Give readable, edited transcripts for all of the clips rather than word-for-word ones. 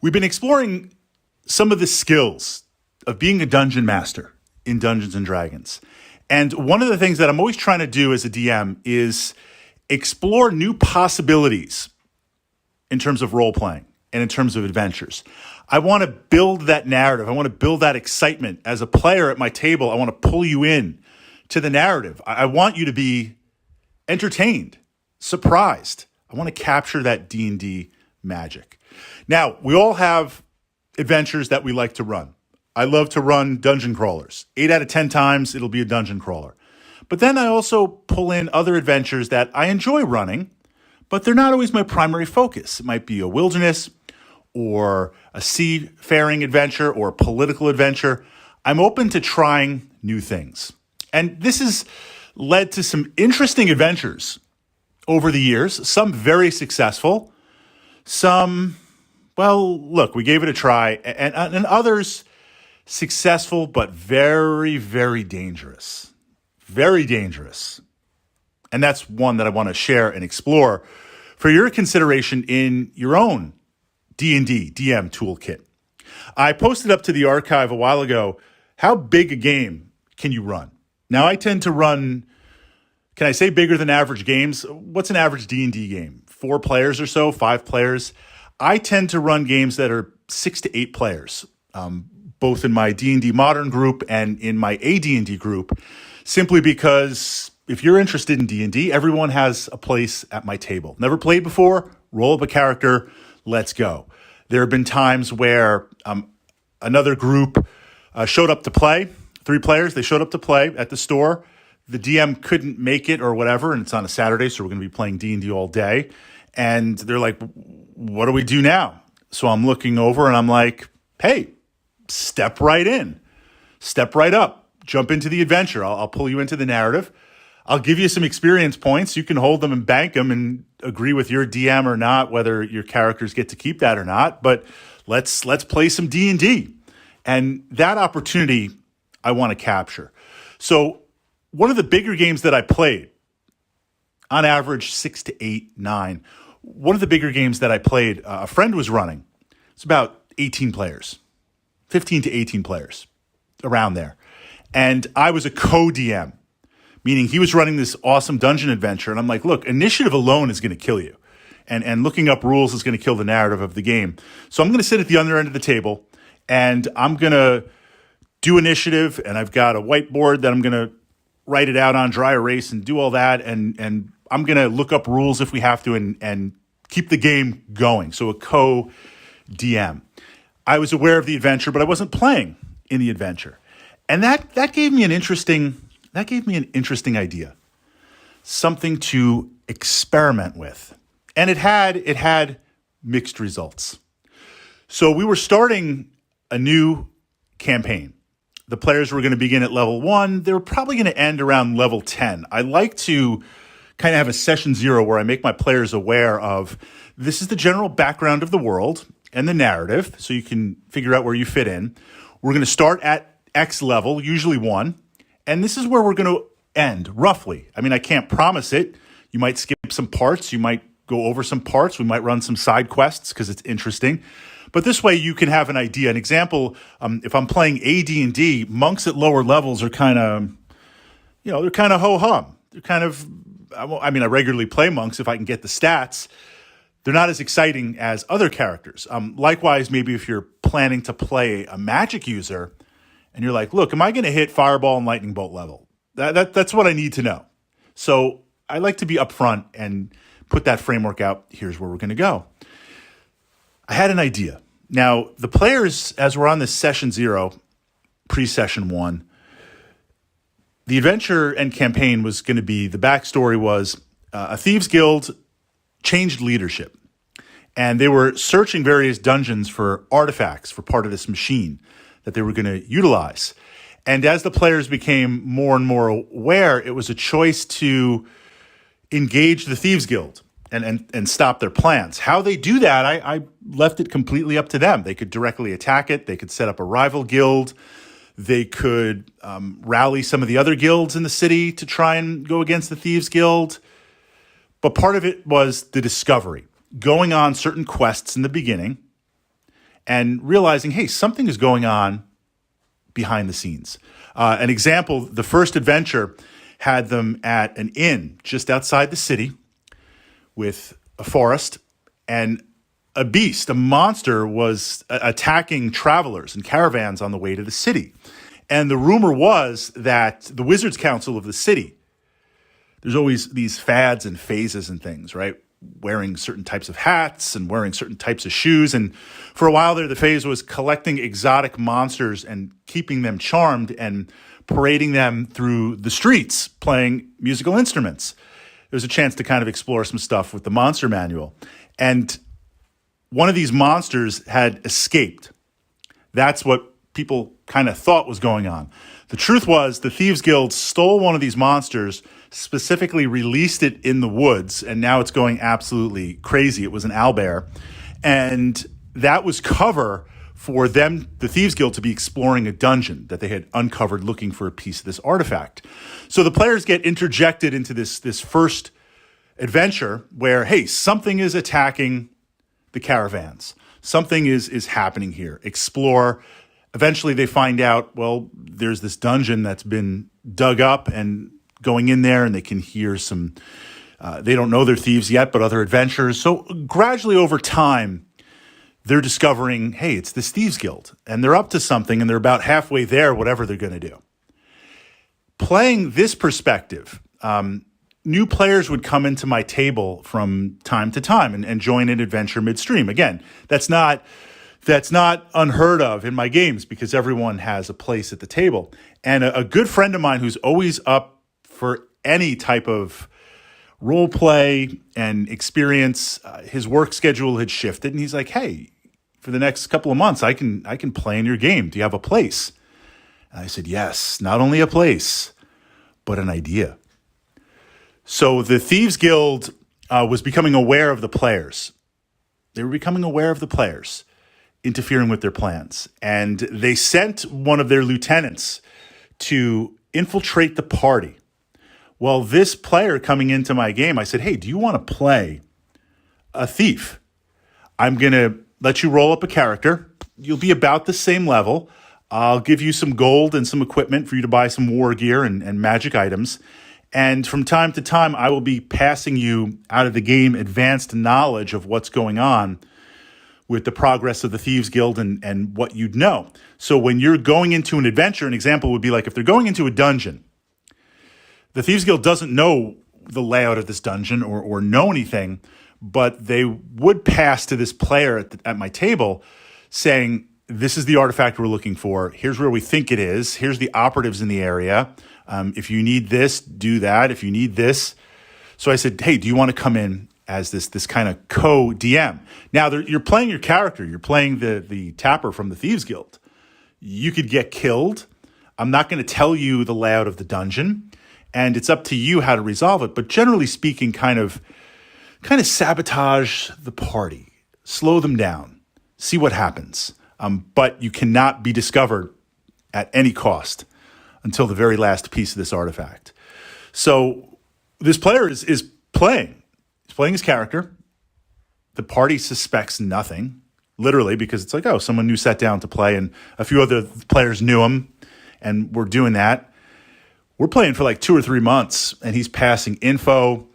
We've been exploring some of the skills of being a dungeon master in Dungeons and Dragons. And one of the things that I'm always trying to do as a DM is explore new possibilities in terms of role playing and in terms of adventures. I want to build that narrative. I want to build that excitement. As a player at my table, I want to pull you in to the narrative. I want you to be entertained, surprised. I want to capture that D&D magic. Now, we all have adventures that we like to run. I love to run dungeon crawlers. 8 out of 10 times, it'll be a dungeon crawler. But then I also pull in other adventures that I enjoy running, but they're not always my primary focus. It might be a wilderness or a seafaring adventure or a political adventure. I'm open to trying new things. And this has led to some interesting adventures over the years, some very successful, some, well, look, we gave it a try, and others successful, but very, very dangerous. Very dangerous. And that's one that I want to share and explore for your consideration in your own D&D DM toolkit. I posted up to the archive a while ago, how big a game can you run? Now, I tend to run, can I say bigger than average games? What's an average D&D game? 4 players or so, 5 players? I tend to run games that are 6 to 8 players, both in my D&D Modern group and in my AD&D group, simply because if you're interested in D&D, everyone has a place at my table. Never played before? Roll up a character, let's go. There have been times where another group showed up to play, 3 players, they showed up to play at the store. The DM couldn't make it or whatever, and it's on a Saturday, so we're going to be playing D&D all day. And they're like, what do we do now? So I'm looking over and I'm like, hey, step right in. Step right up. Jump into the adventure. I'll pull you into the narrative. I'll give you some experience points. You can hold them and bank them and agree with your DM or not, whether your characters get to keep that or not. But let's play some D&D. And that opportunity I want to capture. So one of the bigger games that I played, on average 6 to 8, 9, one of the bigger games that I played, a friend was running. It's about 18 players, 15 to 18 players, around there. And I was a co-DM, meaning he was running this awesome dungeon adventure. And I'm like, look, initiative alone is going to kill you. And looking up rules is going to kill the narrative of the game. So I'm going to sit at the other end of the table, and I'm going to do initiative, and I've got a whiteboard that I'm going to write it out on, dry erase, and do all that. And I'm going to look up rules if we have to and keep the game going. So a co-DM. I was aware of the adventure, but I wasn't playing in the adventure. And that gave me an interesting idea. Something to experiment with. And it had mixed results. So we were starting a new campaign. The players were going to begin at level 1. They were probably going to end around level 10. I like to kind of have a session 0 where I make my players aware of this is the general background of the world and the narrative, so you can figure out where you fit in. We're going to start at X level, usually 1, and this is where we're going to end, roughly. I mean, I can't promise it. You might skip some parts. You might go over some parts. We might run some side quests because it's interesting. But this way you can have an idea. An example, if I'm playing AD&D, monks at lower levels are kind of, they're kind of ho-hum. They're kind of, I regularly play monks if I can get the stats. They're not as exciting as other characters. Likewise, maybe if you're planning to play a magic user and you're like, look, am I going to hit fireball and lightning bolt level? That's what I need to know. So I like to be upfront and put that framework out. Here's where we're going to go. I had an idea. Now, the players, as we're on this session 0, pre-session 1, the adventure and campaign was going to be, the backstory was a thieves guild changed leadership. And they were searching various dungeons for artifacts for part of this machine that they were going to utilize. And as the players became more and more aware, it was a choice to engage the thieves guild and stop their plans. How they do that, I left it completely up to them. They could directly attack it. They could set up a rival guild. They could rally some of the other guilds in the city to try and go against the thieves guild. But part of it was the discovery, going on certain quests in the beginning and realizing, hey, something is going on behind the scenes. An example, the first adventure had them at an inn just outside the city with a forest, and a beast, a monster, was attacking travelers and caravans on the way to the city. And the rumor was that the Wizards Council of the city, there's always these fads and phases and things, right? Wearing certain types of hats and wearing certain types of shoes. And for a while there, the phase was collecting exotic monsters and keeping them charmed and parading them through the streets, playing musical instruments. There was a chance to kind of explore some stuff with the monster manual. And one of these monsters had escaped. That's what people kind of thought was going on. The truth was the Thieves Guild stole one of these monsters, specifically released it in the woods, and now it's going absolutely crazy. It was an owlbear. And that was cover for them, the Thieves Guild, to be exploring a dungeon that they had uncovered looking for a piece of this artifact. So the players get interjected into this first adventure where, hey, something is attacking the caravans. Something is happening here. Explore. Eventually they find out, well, there's this dungeon that's been dug up, and going in there and they can hear some, they don't know they're thieves yet, but other adventurers. So gradually over time, they're discovering, hey, it's this Thieves Guild, and they're up to something, and they're about halfway there, whatever they're going to do. Playing this perspective, new players would come into my table from time to time and join an adventure midstream. Again, that's not unheard of in my games because everyone has a place at the table. And a good friend of mine who's always up for any type of role play and experience, his work schedule had shifted, and he's like, hey, for the next couple of months, I can play in your game. Do you have a place? And I said, yes, not only a place, but an idea. So the Thieves Guild was becoming aware of the players. They were becoming aware of the players, interfering with their plans. And they sent one of their lieutenants to infiltrate the party. Well, this player coming into my game, I said, hey, do you want to play a thief? I'm going to let you roll up a character. You'll be about the same level. I'll give you some gold and some equipment for you to buy some war gear and magic items. And from time to time, I will be passing you out of the game advanced knowledge of what's going on with the progress of the Thieves Guild and what you'd know. So when you're going into an adventure, an example would be like if they're going into a dungeon, the Thieves Guild doesn't know the layout of this dungeon or know anything, but they would pass to this player at my table saying, this is the artifact we're looking for. Here's where we think it is. Here's the operatives in the area. If you need this, do that. If you need this. So I said, hey, do you want to come in as this kind of co-DM? Now, you're playing your character. You're playing the tapper from the Thieves Guild. You could get killed. I'm not going to tell you the layout of the dungeon, and it's up to you how to resolve it. But generally speaking, kind of sabotage the party, slow them down, see what happens. But you cannot be discovered at any cost until the very last piece of this artifact. So this player is playing. He's playing his character. The party suspects nothing, literally, because it's like, oh, someone new sat down to play, and a few other players knew him, and we're doing that. We're playing for like 2 or 3 months, and he's passing info.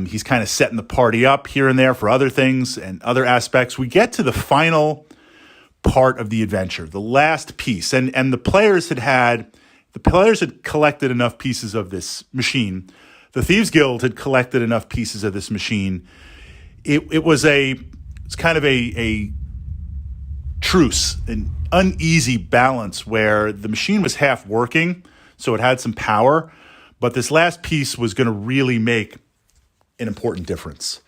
He's kind of setting the party up here and there for other things and other aspects. We get to the final part of the adventure, the last piece, and the players had collected enough pieces of this machine. The Thieves Guild had collected enough pieces of this machine. It's kind of a truce, an uneasy balance where the machine was half working, so it had some power, but this last piece was going to really make an important difference.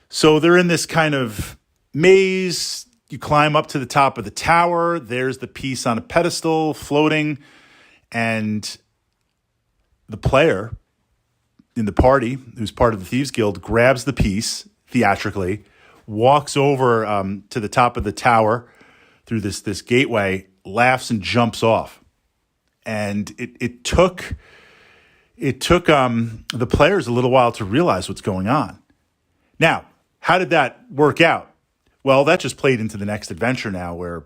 So they're in this kind of maze. You climb up to the top of the tower. There's the piece on a pedestal floating, and the player in the party, who's part of the Thieves Guild, grabs the piece theatrically, walks over to the top of the tower through this gateway, laughs and jumps off. And it took the players a little while to realize what's going on. Now, how did that work out? Well, that just played into the next adventure now where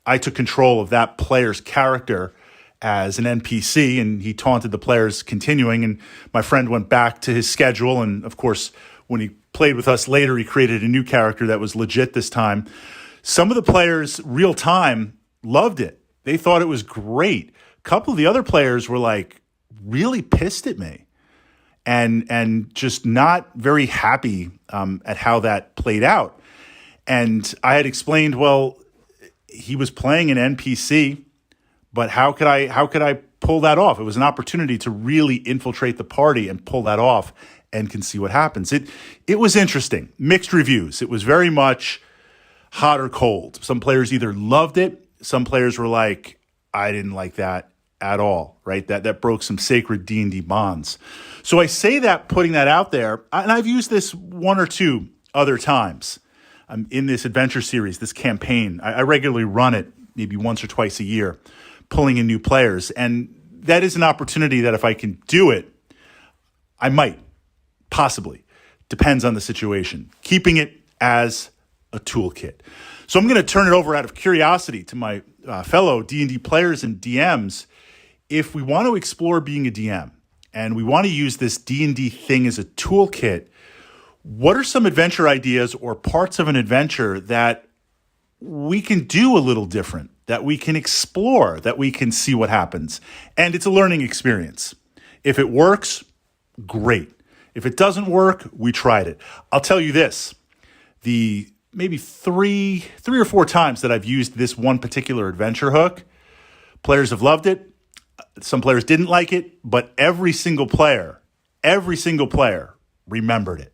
I took control of that player's character as an NPC, and he taunted the players continuing, and my friend went back to his schedule, and of course, when he played with us later, he created a new character that was legit this time. Some of the players, real time, loved it. They thought it was great. A couple of the other players were like really pissed at me and just not very happy at how that played out. And I had explained, well, he was playing an NPC, but how could I pull that off? It was an opportunity to really infiltrate the party and pull that off, and can see what happens. It was interesting. Mixed reviews. It was very much hot or cold. Some players either loved it. Some players were like, I didn't like that at all, right? That broke some sacred D&D bonds. So I say that, putting that out there, and I've used this one or two other times in this adventure series, this campaign. I regularly run it maybe once or twice a year, pulling in new players. And that is an opportunity that if I can do it, I might, possibly. Depends on the situation. Keeping it as a toolkit. So I'm going to turn it over out of curiosity to my fellow D&D players and DMs. If we want to explore being a DM and we want to use this D&D thing as a toolkit, what are some adventure ideas or parts of an adventure that we can do a little different, that we can explore, that we can see what happens? And it's a learning experience. If it works, great. If it doesn't work, we tried it. I'll tell you this, the maybe three or four times that I've used this one particular adventure hook, players have loved it. Some players didn't like it, but every single player remembered it.